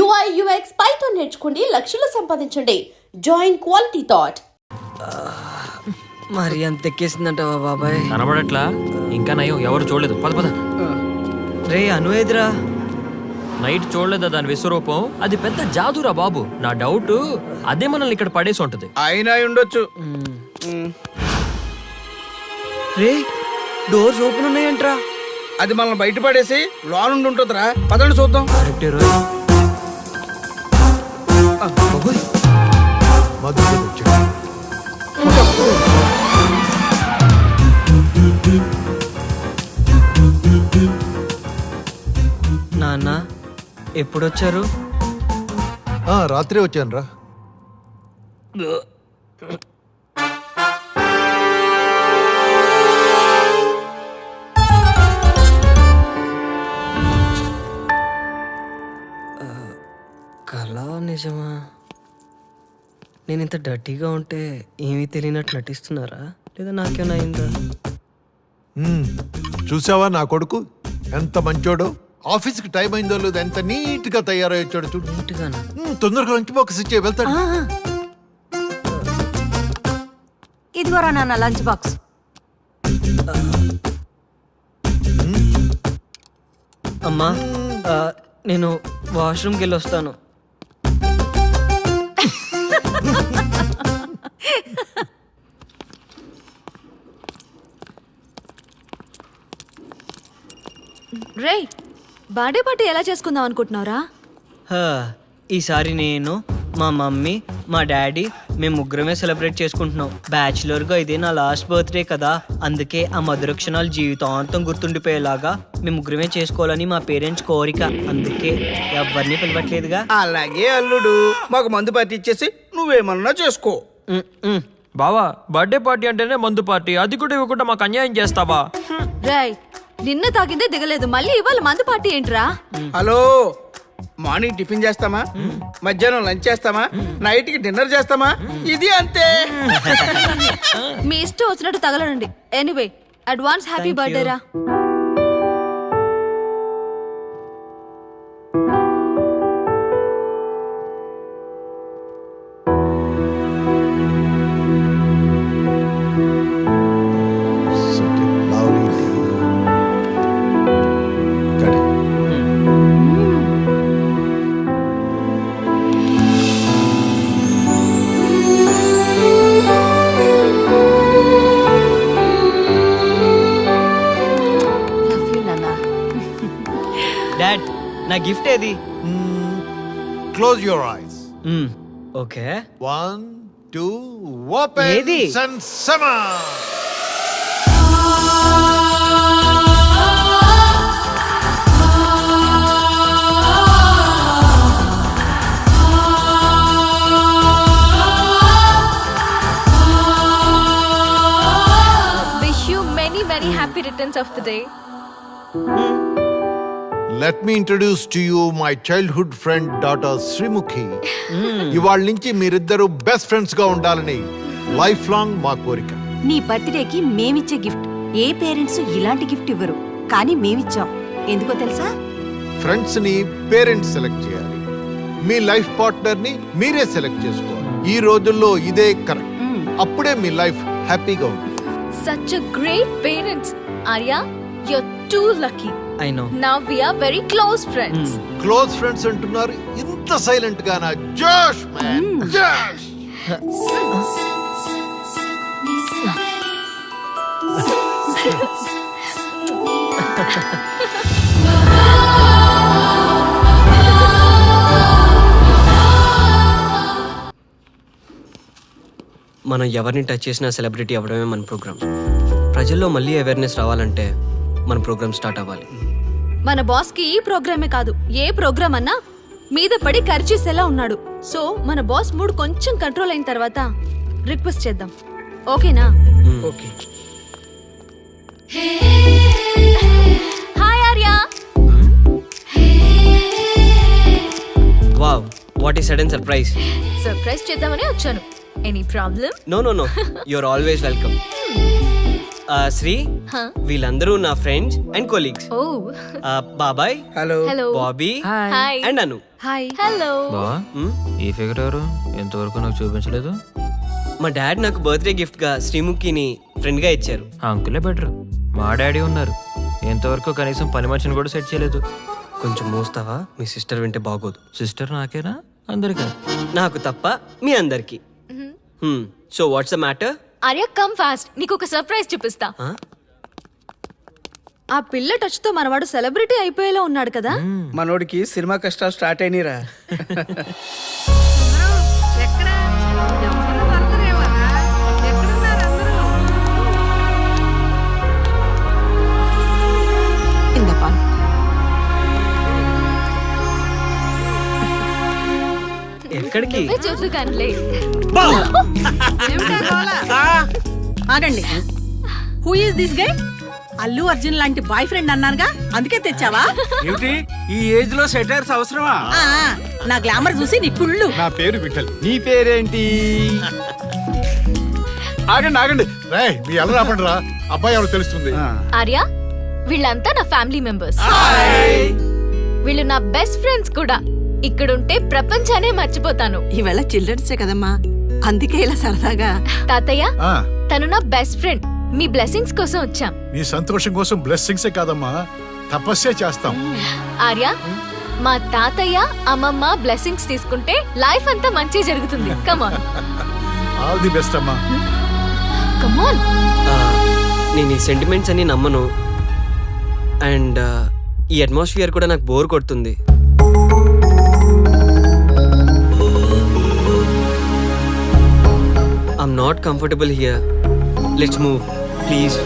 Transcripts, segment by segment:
UI UX Python నేర్చుకోండి, లక్షలు సంపాదించండి. Join quality thought. మరి అంత ఎక్కేసిందంటావా బాబాయ్? కనబడట్లా? ఇంకా నయం, ఎవరు చూడలేదు. పద పద. రే అను ఎదురా నైట్ చూడలేదా దాని విశ్వరూపం? అది పెద్ద జాదురా బాబు. నా డౌట్ అదే మనల్ని ఇక్కడ పడేసి ఉంటది. అయినా ఉండొచ్చు. రే డోర్స్ ఓపెన్ ఉన్నాయంట్రా. అది మనల్ని బయట పడేసి లోనుండి ఉంటుందిరా. పదండి చూద్దాం. కరెక్టే రోయ్. నాన్న ఎప్పుడొచ్చారు? రాత్రి వచ్చాను రా. కళ నిజమా? నేను ఇంత డర్టీగా ఉంటే ఏమీ తెలియనట్టు నటిస్తున్నారా లేదా నాకేమైనా అయిందా? చూసావా నా కొడుకు ఎంత మంచోడో? ఆఫీస్కి టైం అయిందో లేదో ఎంత నీట్ గా తయారై వచ్చాడు చూడు. నీట్గానా? తొందరగా లంచ్ బాక్స్ ఇచ్చే వెళ్తాడు. ఇదిగోరా నాన్న లంచ్ బాక్స్. అమ్మా నేను వాష్రూమ్కి వెళ్ళి వస్తాను. రే బర్త్డే పార్టీ ఎలా చేసుకుందాం అనుకుంటున్నారా? ఈసారి నేను, మా మమ్మీ, మా డాడీ మేము ముగ్గురమే సెలబ్రేట్ చేసుకుంటున్నాం. బ్యాచులర్గా ఇదే నా లాస్ట్ బర్త్డే కదా, అందుకే ఆ మధుర క్షణాలు జీవితాంతం గుర్తుండిపోయేలాగా మేము ముగ్గురమే చేసుకోవాలని మా పేరెంట్స్ కోరిక. అందుకే ఎవరిని పిలవట్లేదుగా. అలాగే అల్లుడు, మాకు మందు పార్టీ ఇచ్చేసి నువ్వేమన్నా చేసుకో. బావా, బర్త్డే పార్టీ అంటేనే మందు పార్టీ, అది కూడా ఇవ్వకుండా మాకు అన్యాయం చేస్తావా? రేయ్ నిన్న తాగిందే దిగలేదు, మళ్ళీ ఇవాళ మందు పార్టీ ఏంట్రా? హలో, మార్నింగ్ టిఫిన్ చేస్తామా, మధ్యాహ్నం లంచ్ చేస్తామా, నైట్ కి డిన్నర్ చేస్తామా? ఇది అంతే. మీ ఇష్టం వచ్చినట్టు తగలడండి. ఎనీవే అడ్వాన్స్ హ్యాపీ బర్త్డే రా. డాడ్ నా గిఫ్ట్ ఏది? Close your eyes. Okay. 1 2 open. ఏది? సన్సమా. Wish you many happy returns of the day. Let me introduce to you my childhood friend daughter Srimukhi. ఇవాళ నుంచి మీరిద్దరూ బెస్ట్ ఫ్రెండ్స్ గా ఉండాలని life long మా కోరిక. నీ బర్త్డేకి మేమిచ్చే గిఫ్ట్ ఏ పేరెంట్స్ ఇలాంటి గిఫ్ట్ ఇవ్వరు, కానీ మేమిచ్చాం. ఎందుకో తెలుసా? ఫ్రెండ్స్ ని పేరెంట్స్ సెలెక్ట్ చేయాలి, మీ లైఫ్ పార్ట్నర్ ని మీరే సెలెక్ట్ చేసుకోవాలి. ఈ రోజుల్లో ఇదే కరెక్ట్. అప్పుడే మీ లైఫ్ హ్యాపీగా ఉంటుంది. Such a great parents. Arya, you're too lucky. I know. Now we are very close friends. Close friends అంటున్నారు, ఇంత సైలెంట్ గానా? జోష్ మ్యాన్, జోష్. మనం ఎవరిని టచ్ చేసినా సెలబ్రిటీ అవ్వడమే మన ప్రోగ్రామ్. ప్రజల్లో మళ్ళీ అవేర్నెస్ రావాలంటే మన ప్రోగ్రామ్ స్టార్ట్ అవ్వాలి. మన బాస్ కి ఈ ప్రోగ్రామే కాదు, ఏ ప్రోగ్రామ్ అన్నా మీద పడి ఖర్చేసేలా ఉన్నాడు. సో మన బాస్ మూడ్ కొంచెం కంట్రోల్ అయిన తర్వాత రిక్వెస్ట్ చేద్దాం. ఓకేనా? Okay. Hi Arya. Wow, what is sudden surprise. Surprise చేద్దామని వచ్చాను. Any problem? No you're always welcome. Sri, వీళ్ళందరూ నా ఫ్రెండ్స్ అండ్ కొలీగ్స్. Oh. బాబాయ్, hello, Hello. Bobby Hi. And Anu. Hi. Hello. బావా ఈ ఫిగర్ ఎవరు ఎంతవరకు నాకు చూపించలేదు. మా డాడీ నాకు బర్త్డే గిఫ్ట్గా శ్రీముఖిని ఫ్రెండ్గా ఇచ్చారు. ఆ అంకులే బెటర్. మా డాడీ ఉన్నారు, ఎంతవరకు కనీసం పని మనిషిని కూడా సెట్ చేయలేదు. కొంచెం మోస్తావా? మీ సిస్టర్ వింటే బాగోదు. సిస్టర్ నాకేనా అందరికా? నాకు తప్ప మీ అందరికి. So what's the matter? Arya come fast, నీకు ఒక సర్ప్రైజ్ చూపిస్తా. ఆ పిల్ల టచ్ తో మనవాడు సెలబ్రిటీ అయిపోయేలా ఉన్నాడు కదా. మనోడికి సినిమా కష్టాలు స్టార్ట్ అయినరా. ఎక్కడికి? చూసుగానిలే. ఆగండి. Who is this guy? Allu Arjun లాంటి బాయ్ ఫ్రెండ్ అన్నానుగా, అందుకే తెచ్చావా? ఏమిటి ఈ ఏజ్ లో సెటైర్స్ అవసరమా? ఆ, నా గ్లామర్ చూసి నీ కుళ్ళు. నా పేరు విఠల్. నీ పేరేంటి? ఆగండి ఆగండి రే, మీ ఎలా రాపండి రా. అబ్బాయి ఎవరు తెలుస్తుంది. ఆర్య, వీళ్ళంతా నా ఫ్యామిలీ మెంబర్స్. వీళ్ళు నా బెస్ట్ ఫ్రెండ్స్ కూడా. ఇక్కడుంటే ప్రపంచానే మర్చిపోతాను. ఈవేళ చిల్డ్రన్సే కదమ్మా, అందుకే ఇలా సరదాగా. తాతయ్య, ఆ, తను నా బెస్ట్ ఫ్రెండ్. మీ బ్లెస్సింగ్స్ కోసం వచ్చాం. నీ సంతోషం కోసం బ్లెస్సింగ్సే కాదమ్మా, తపస్సే చేస్తాం. ఆర్య, మా తాతయ్య అమ్మమ్మ బ్లెస్సింగ్స్ తీసుకుంటే లైఫ్ అంతా మంచి జరుగుతుంది. కమాన్ ఆల్ ది బెస్ట్ అమ్మా. కమాన్. నేను ఈ సెంటిమెంట్స్ అన్ని నమ్మను. అండ్ ఈ అట్మాస్ఫియర్ కూడా నాకు బోర్ కొడుతుంది. I'm not comfortable here. Let's move please.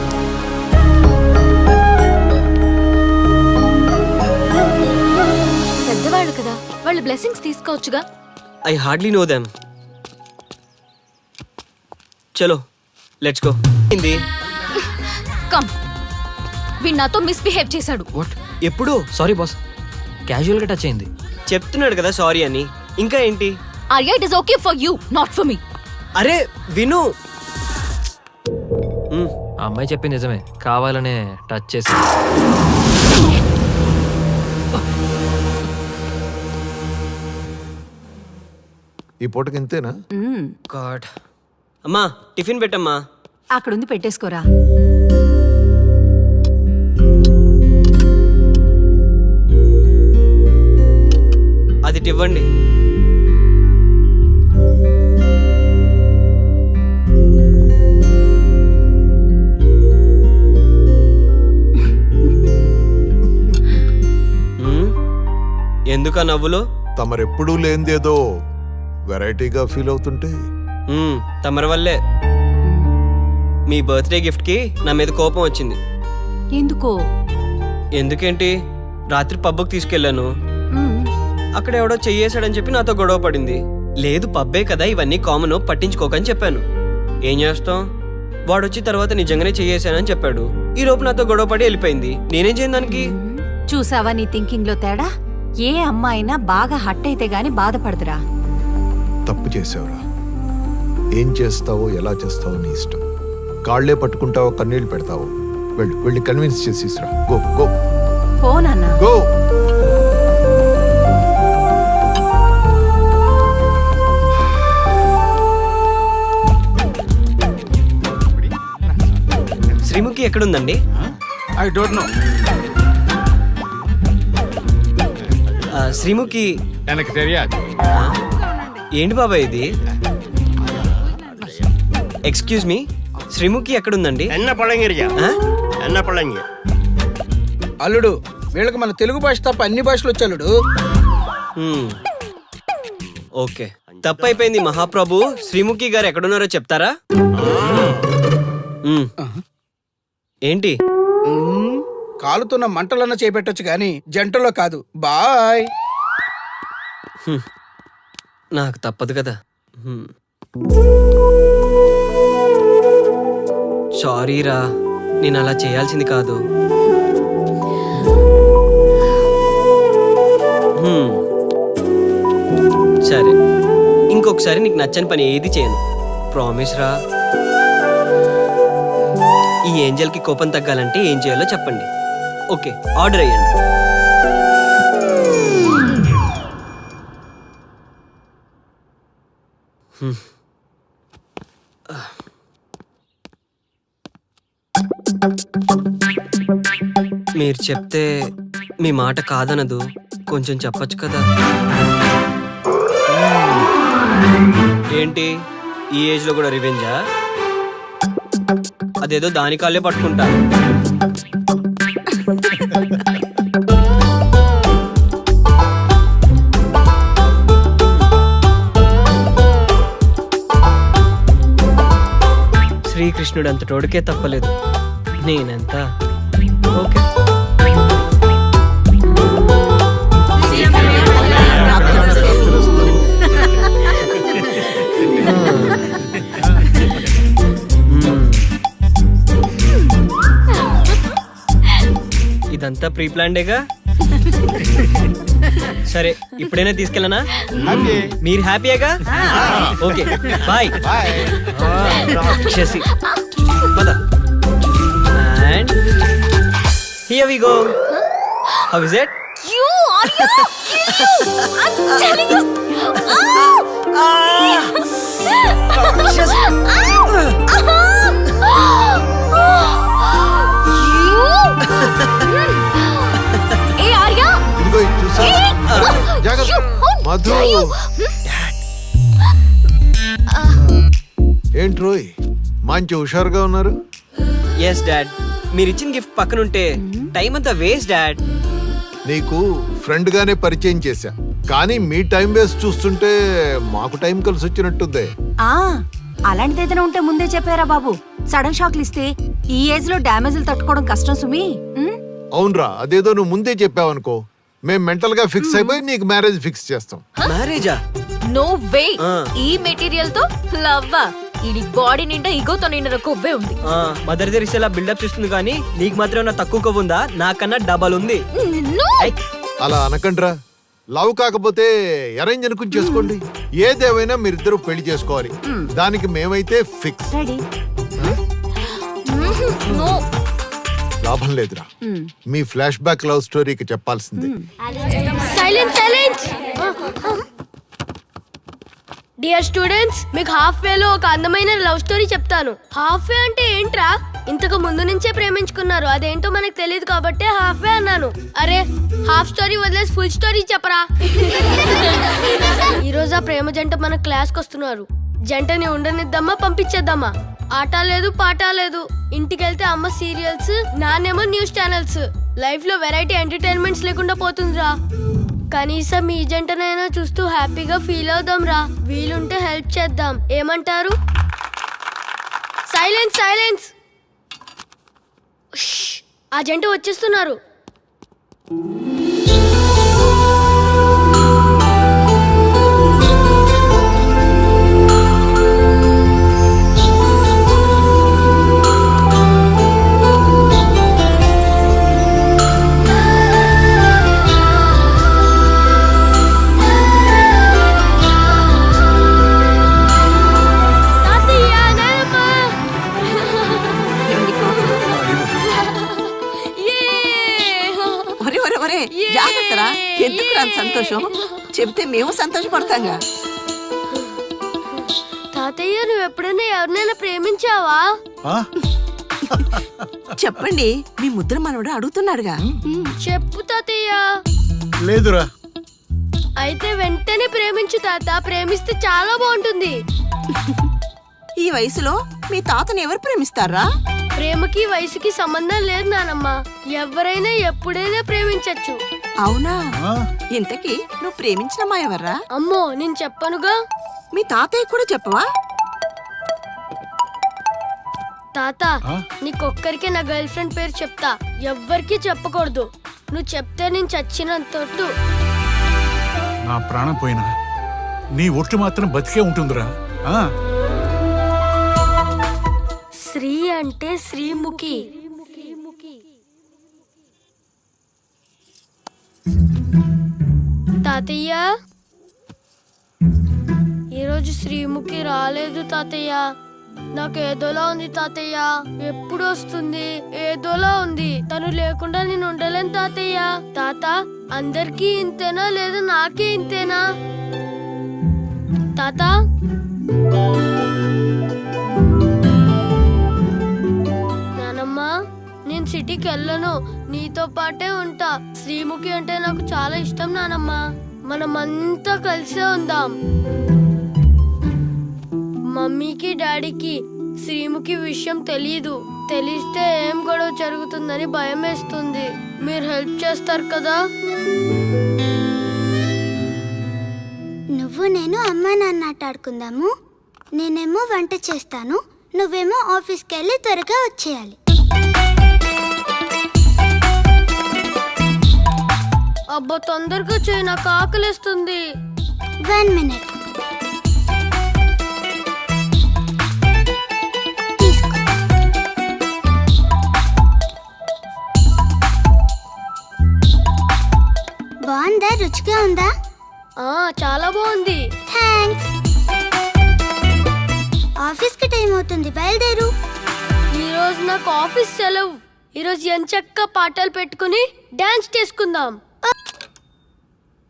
పెద్దవాళ్ళు కదా, వాళ్ళు బ్లెస్సింగ్స్ తీసుకోవచ్చుగా. I hardly know them. చలో లెట్స్ గో. ఏంది? కమ్. వీడు నాతో మిస్బిహేవ్ చేశాడు. వాట్? ఎప్పుడు? సారీ బాస్, క్యాజువల్ గా టచ్ అయింది. చెప్తున్నాడు కదా సారీ అని, ఇంకా ఏంటి? Arya, it is okay for you, not for me. అరే విను. ఆ అమ్మాయి చెప్పింది నిజమే, కావాలనే టచ్ చేసి. ఈ పూటకి ఇంతేనా? గాడ్. అమ్మా టిఫిన్ పెట్టమ్మా. అక్కడుంది, పెట్టేసుకోరా. అది ఇవ్వండి. ఎందుక నవ్వులు? తమరెప్పుడూ లేనిదేదో వెరైటీగా ఫీల్ అవుతుంటే. తమరి వల్లే. మీ బర్త్డే గిఫ్ట్ కి నా మీద కోపం వచ్చింది. ఎందుకో? ఎందుకేంటి, రాత్రి పబ్కి తీసుకెళ్లాను. అక్కడ ఎవడో చెయ్యేశాడని చెప్పి నాతో గొడవ పడింది. లేదు పబ్బే కదా, ఇవన్నీ కామన్, పట్టించుకోకని చెప్పాను. ఏం చేస్తాం, వాడొచ్చి తర్వాత నిజంగానే చెయ్యేశానని చెప్పాడు. ఈ లోపు నాతో గొడవ పడి వెళ్ళిపోయింది. నేనేం చేయను దానికి? చూసావా నీ థింకింగ్ లో తేడా? ఏ అమ్మాయినా బాగా హట్ అయితే గాని బాధపడదురా. తప్పు చేసావురా. ఏం చేస్తావో ఎలా చేస్తావో నీ ఇష్టం. కాళ్లే పట్టుకుంటావో కన్నీళ్లు పెడతావో వెళ్ళి కన్విన్స్ చేసిరా. గో గో పోనన్నా. గో. శ్రీముఖి ఎక్కడుందండి? I don't know. శ్రీముఖి எனக்கு தெரியாது. ఏంటి బాబాయ్ ఇది? ఎక్స్క్యూజ్ మీ, శ్రీముఖి ఎక్కడుందండి? అల్లుడు, వీళ్ళకి మన తెలుగు భాష తప్ప అన్ని భాషలు వచ్చి అల్లుడు. ఓకే, తప్పైపోయింది మహాప్రభు. శ్రీముఖి గారు ఎక్కడున్నారో చెప్తారా? ఏంటి? కాలుతున్న మంటలన్న చేపెట్టొచ్చు కానీ జంటలో కాదు. బాయ్. నాకు తప్పదు కదా. సారీరా, నేను అలా చేయాల్సింది కాదు. సరే, ఇంకొకసారి నీకు నచ్చని పని ఏది చేయను. ప్రామిస్ రా. ఈ ఏంజల్కి కోపం తగ్గాలంటే ఏం చేయాలో చెప్పండి. ఓకే, ఆర్డర్ అయ్యండి. మీరు చెప్తే మీ మాట కాదనదు, కొంచెం చెప్పొచ్చు కదా. ఏంటి ఈ ఏజ్ లో కూడా రివెంజా? అదేదో దాని కాళ్ళే పట్టుకుంటా. శ్రీకృష్ణుడు అంత తోడుకే తప్పలేదు, నేనెంత. ఓకే. ఇదంతా ప్రీ ప్లాన్డేగా. సరే, ఇప్పుడైనా తీసుకెళ్ళనా? మీరు హ్యాపీయేగా? Okay, bye. రాక్షసి. పద. And here we go. How is it? You are you? I'm telling you. Hey Arya. ఇదిగో ఇది చూసా? జాగ్రత్త. మధు. ఏంట్రోయ్ మంచి హుషారుగా ఉన్నారు. ఎస్ డాడ్, మీరు ఇచ్చిన గిఫ్ట్ పక్కనుంటే టైం అంతా వేస్ట్ డాడ్. నీకు ఫ్రెండ్ గానే పరిచయం చేశా, కానీ మీ టైం వేస్ట్ చూస్తుంటే మాకు టైం కలిసి వచ్చినట్టుంది. అలాంటిది ఏదైనా ఉంటే ముందే చెప్పారా బాబు. సడన్ షాక్లు ఇస్తే ఈ ఏజ్ లో డ్యామేజ్లు తట్టుకోవడం కష్టం సుమి. అవునరా, అదేదో నువ్వు ముందే చెప్పావనుకో, మేం మెంటల్ గా ఫిక్స్ అయిపోయి నీకు మ్యారేజ్ ఫిక్స్ చేస్తాం. మ్యారేజా? No way. ఈ మెటీరియల్ తో లవ్వా? ఇది బాడీ నిండా ఈగోతో నిండిన కొవ్వే ఉంది. మదర్ తెరిసేలా బిల్డప్ చేస్తుంది, కానీ నీకు మాత్రం నా తక్కువ కొవ్వు ఉందా? నాకన్నా డబల్ ఉంది. No. అలా అనకండ్రా. లవ్ కాకపోతే అరేంజ్ అనుకుని చేసుకోండి. ఏదేమైనా మీరిద్దరూ పెళ్లి చేసుకోవాలి. దానికి మేమైతే ఫిక్స్. రెడీ? No. లాభం లేదురా, మీ ఫ్లాష్ బ్యాక్ లవ్ స్టోరీకి చెప్పాల్సిందే. Silence silence. డియర్ స్టూడెంట్స్, మీకు హాఫ్ వేలో ఒక అందమైన లవ్ స్టోరీ చెప్తాను. హాఫ్ వే అంటే ఏంట్రా? ఇంతకు ముందు నుంచే ప్రేమించుకున్నారు, అదేంటో మనకు తెలియదు కాబట్టి హాఫ్ వే అన్నాను. అరే, హాఫ్ స్టోరీ వదిలేసి ఫుల్ స్టోరీ చెప్పరా. ఈ రోజు ఆ ప్రేమ జంట మన క్లాస్కి వస్తున్నారు. జంటని ఉండనిద్దామా పంపించేద్దామా? ఆట లేదు పాట లేదు. ఇంటికెళ్తే అమ్మ సీరియల్స్, నాన్నేమో న్యూస్ ఛానల్స్. లైఫ్ లో వెరైటీ ఎంటర్టైన్మెంట్స్ లేకుండా పోతుందిరా. కనీసం ఈ జంటనైనా చూస్తూ హ్యాపీగా ఫీల్ అవుదాం రా. వీలుంటే హెల్ప్ చేద్దాం, ఏమంటారు? Silence silence. ఆ జంట వచ్చేస్తున్నారు. జాగ్రత్తరా. ఎందుకు రాని సంతోషం చెబితే మేము సంతోషపడతాంగా. తాతయ్య, నువ్వు ఎప్పుడైనా ఎవరినైనా ప్రేమించావా? చెప్పండి, మీ ముద్ర మనవడు అడుగుతున్నాడుగా. చెప్పు తాతయ్య. లేదురా. అయితే వెంటనే ప్రేమించు తాత. ప్రేమిస్తే చాలా బాగుంటుంది. ఈ వయసులో మీ తాతని ఎవరు ప్రేమిస్తారా? ప్రేమకి వయసుకి సంబంధం లేదు నానమ్మ. ఎవరైనా ఎప్పుడైనా ప్రేమించచ్చు. అవునా? ఇంతకీ నువ్వు ప్రేమించిన మా ఎవర్రా? అమ్మో, నేను చెప్పనుగా. మీ తాతయ్య కూడా చెప్పవా? తాత, నీకొక్కరికే నా గర్ల్ ఫ్రెండ్ పేరు చెప్తా. ఎవ్వరికి చెప్పకూడదు. నువ్వు చెప్తే నేను చచ్చినంతొట్టు. నా ప్రాణం పోయినా నీ ఒట్టు మాత్రం బతికే ఉంటుందిరా. శ్రీ అంటే శ్రీముఖి. తాతయ్య, ఈరోజు శ్రీముఖి రాలేదు తాతయ్య. నాకు ఏదోలా ఉంది తాతయ్య. ఎప్పుడు వస్తుంది? ఏదోలా ఉంది. తను లేకుండా నేను ఉండలేను తాతయ్య. తాత, అందరికీ ఇంతేనా లేదా నాకే ఇంతేనా? తాత, నానమ్మా నేను సిటీకి వెళ్ళను, నీతో పాటే ఉంటా. శ్రీముఖి అంటే నాకు చాలా ఇష్టం నానమ్మా. మనమంతా కలిసే ఉందాం. మమ్మీకి డాడీకి శ్రీముఖి విషయం తెలీదు. తెలిస్తే ఏం గొడవ జరుగుతుందని భయం వేస్తుంది. మీరు హెల్ప్ చేస్తారు కదా? నువ్వు నేను అమ్మా నాన్న ఆట ఆడుకుందాము. నేనేమో వంట చేస్తాను, నువ్వేమో ఆఫీస్కి వెళ్ళి త్వరగా వచ్చేయాలి. అబ్బా తొందరగా చేయి, నాకు ఆకలిస్తుంది. 1 minute. బాగుందా? రుచిగా ఉందా? చాలా బాగుంది. థ్యాంక్స్. ఆఫీస్కి టైం అవుతుంది, బయలుదేరు. ఈ రోజు నాకు ఆఫీస్ సెలవు. ఈరోజు ఎంచక్క పాటలు పెట్టుకుని డాన్స్ చేసుకుందాం.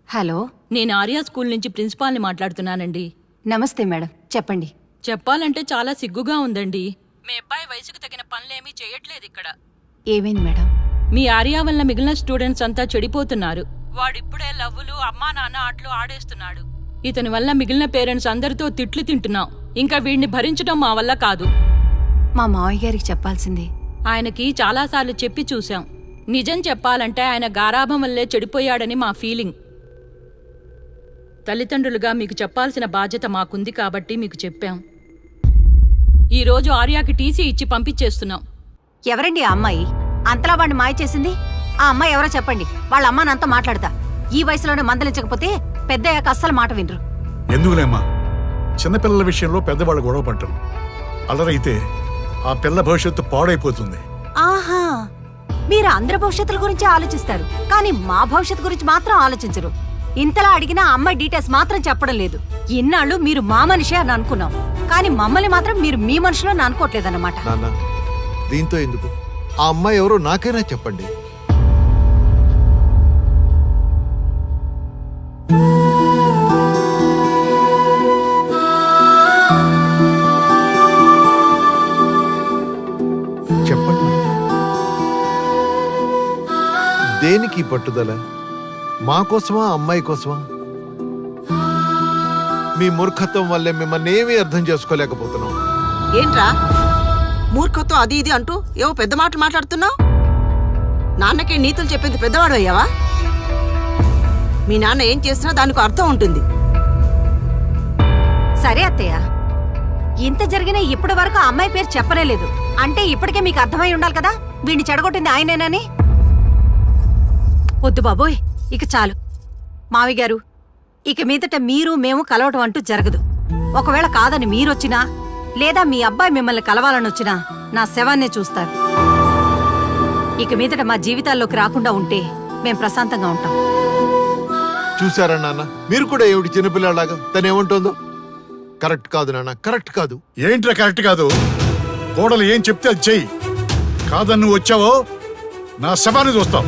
హలో, నేను ఆర్యా స్కూల్ నుంచి ప్రిన్సిపాల్ని మాట్లాడుతున్నానండి. నమస్తే మేడం, చెప్పండి. చెప్పాలంటే చాలా సిగ్గుగా ఉందండి. మీ అబ్బాయి వయసుకు తగిన పనులేమీ చేయట్లేదు ఇక్కడ. ఏమైంది మేడం? మీ ఆర్యా వల్ల మిగిలిన స్టూడెంట్స్ అంతా చెడిపోతున్నారు. వాడిప్పుడే లవ్వులు అమ్మా నాన్న ఆటలు ఆడేస్తున్నాడు. ఇతని వల్ల మిగిలిన పేరెంట్స్ అందరితో తిట్లు తింటున్నాం. ఇంకా వీడిని భరించడం మా వల్ల కాదు. మా మావయ్య గారికి చెప్పాల్సింది. ఆయనకి చాలాసార్లు చెప్పి చూశాం. నిజం చెప్పాలంటే ఆయన గారాభం వల్లే చెడిపోయాడని మా ఫీలింగ్. తల్లిదండ్రులుగా మీకు చెప్పాల్సిన బాధ్యత మాకుంది కాబట్టి మీకు చెప్పాం. ఈరోజు ఆర్యాకి టీసీ ఇచ్చి పంపించేస్తున్నాం. ఎవరండి ఆ అమ్మాయి? అంతలా వాడిని మాయ చేసింది? ఆ అమ్మాయి ఎవరో చెప్పండి. వాళ్ళ అమ్మ నాన్నతో మాట్లాడతా. ఈ వయసులోనే మందలించకపోతే పెద్దయ్యాక అస్సలు మాట వినరు. ఎందుకులేమ్మా, చిన్నపిల్లల విషయంలో పెద్దవాళ్ళు గొడవ పడ్డం అలరైతే ఆ పిల్ల భవిష్యత్తు పాడైపోతుంది. ఆహా, మీరు అందరి భవిష్యత్తుల గురించి ఆలోచిస్తారు, కానీ మా భవిష్యత్తు గురించి మాత్రం ఆలోచించరు. ఇంతలా అడిగినా అమ్మాయి డీటెయిల్స్ మాత్రం చెప్పడం లేదు. ఇన్నాళ్ళు మీరు మా మనిషే అని అనుకున్నాం, కానీ మమ్మల్ని మాత్రం మీరు మీ మనుషులో అనుకోవట్లేదన్నమాట. నాన్న, దీంతో ఎందుకు? ఆ అమ్మాయి ఎవరో నాకైనా చెప్పండి. చెప్పండి. దేనికి పట్టుదల? మా కోసమా, అమ్మాయి కోసమా? మీ మూర్ఖత్వం వల్లే మిమ్మల్ని ఏమీ అర్థం చేసుకోలేకపోతున్నాం. ఏంట్రా మూర్ఖత్వం అది ఇది అంటూ ఏవో పెద్ద మాటలు మాట్లాడుతున్నావు? నాన్నకి నీతులు చెప్పింది పెద్దవాడు అయ్యావా? మీ నాన్న ఏం చేసినా దానికి అర్థం ఉంటుంది. సరే అత్తయ్య, ఇంత జరిగినా ఇప్పటి వరకు ఆ అమ్మాయి పేరు చెప్పనే లేదు అంటే ఇప్పటికే మీకు అర్థమై ఉండాలి కదా వీడిని చెడగొట్టింది ఆయనేనని. వద్దు బాబోయ్, ఇక చాలు. మావి గారు, ఇక మీదట మీరు మేము కలవటం అంటూ జరగదు. ఒకవేళ కాదని మీరొచ్చినా లేదా మీ అబ్బాయి మిమ్మల్ని కలవాలని వచ్చినా నా శవాన్నే చూస్తారు. ఇక మీదట మా జీవితాల్లోకి రాకుండా ఉంటే మేం ప్రశాంతంగా ఉంటాం. చూసారా నాన్న, మీరు కూడా ఏమిటి చిన్నపిల్లలాగా తనేమంటుందో? కరెక్ట్ కాదు నాన్న, కరెక్ట్ కాదు. ఏంట్రా కరెక్ట్ కాదు? కోడలు ఏం చెప్తే అది చెయ్యి. కాదని నువ్వు వచ్చావో నా శవాన్ని చూస్తావు.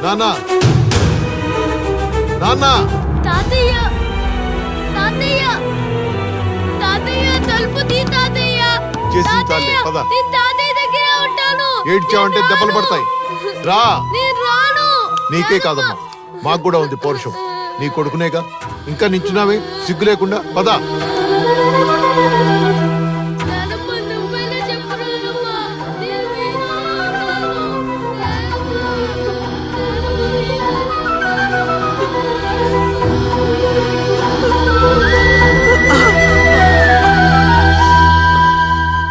నాన్నా, నాన్నా, తాతయ్య తాతయ్య తాతయ్య తలుపు తీ తాతయ్య. చేసింది చాలే, పద. నేను తాతయ్య దగ్గర ఉంటాను. ఏడ్చావంటే దెబ్బలు పడతాయి. రా. నేను రాను. నీకే కాదమ్మా, మాకు కూడా ఉంది పౌరుషం. నీ కొడుకునేగా ఇంకా నించున్నావే సిగ్గు లేకుండా? పద. నానమ్మ, నువ్వైనా చెప్పు నానమ్మ. నేను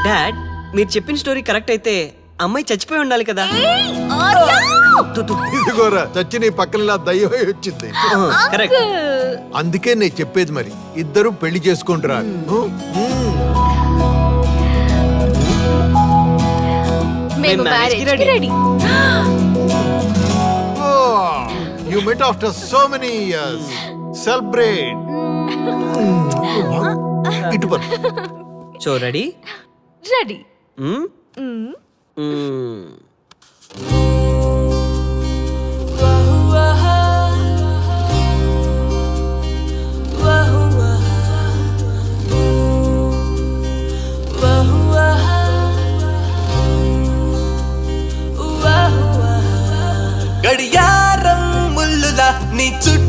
డాడ్, మీరు చెప్పిన స్టోరీ కరెక్ట్ అయితే అమ్మాయి చచ్చిపోయి ఉండాలి కదా. ఇదిగోరా, చచ్చి నీ పక్కన ఇలా దయ్యమై వచ్చింది. కరెక్ట్. అందుకే నేను చెప్పేది, మరి ఇద్దరు పెళ్లి చేసుకుంటారా? మేము మ్యారేజ్ కి ready. You met after so many years. Celebrate. ఇటు పద. So ready? రెడీ.